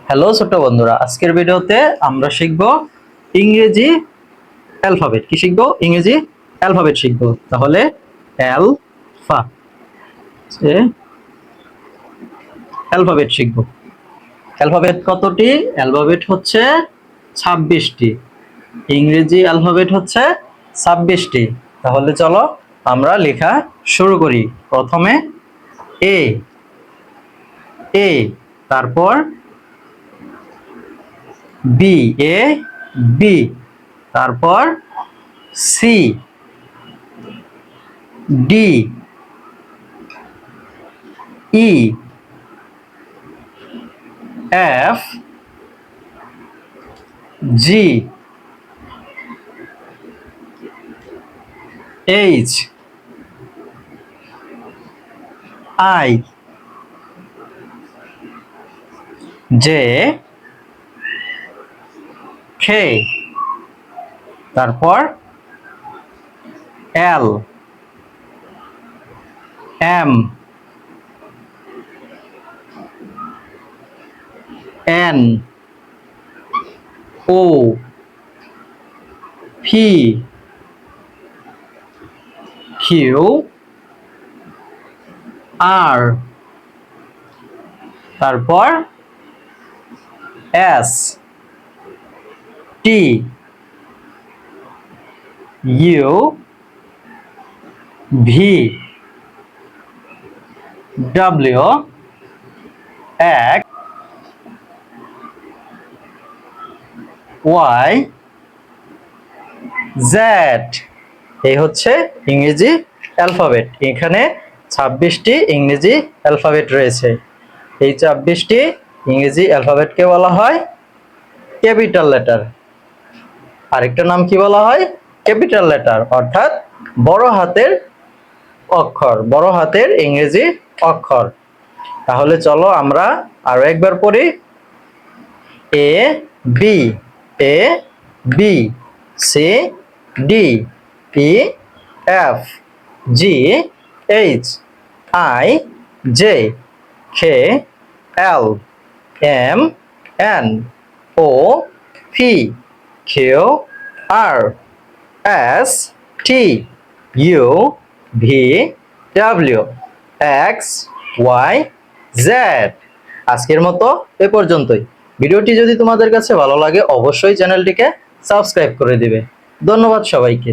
Hello ছোট্ট বন্ধুরা, আজকের ভিডিওতে আমরা শিখব ইংরেজি অ্যালফাবেট। কি শিখব? ইংরেজি অ্যালফাবেট শিখব। তাহলে অ্যালফা অ্যালফাবেট শিখব। অ্যালফাবেট কতটি? অ্যালফাবেট হচ্ছে 26টি। ইংরেজি অ্যালফাবেট হচ্ছে 26টি। তাহলে চলো আমরা লেখা শুরু করি। প্রথমে এ এ তারপর বি এ বি তারপর C D E F G H I J K তারপর L M N O P Q R তারপর S T U V W X Y Z. এই হচ্ছে ইংরেজি অ্যালফাবেট। এখানে 26টি ইংরেজি অ্যালফাবেট রয়েছে। এই 26টি ইংরেজি অ্যালফাবেটকে বলা হয় ক্যাপিটাল লেটার। আরেকটা নাম কি বলা হয়? ক্যাপিটাল লেটার, অর্থাৎ বড় হাতের অক্ষর, বড় হাতের ইংরেজি অক্ষর। তাহলে চলো আমরা আরো একবার পড়ি। A B A B C D E F G H I J K L M N O P Q R S T U V W X Y Z. আজকের মতো এ পর্যন্তই। ভিডিওটি যদি তোমাদের কাছে ভালো লাগে অবশ্যই চ্যানেলটিকে সাবস্ক্রাইব করে দিবে। ধন্যবাদ সবাইকে।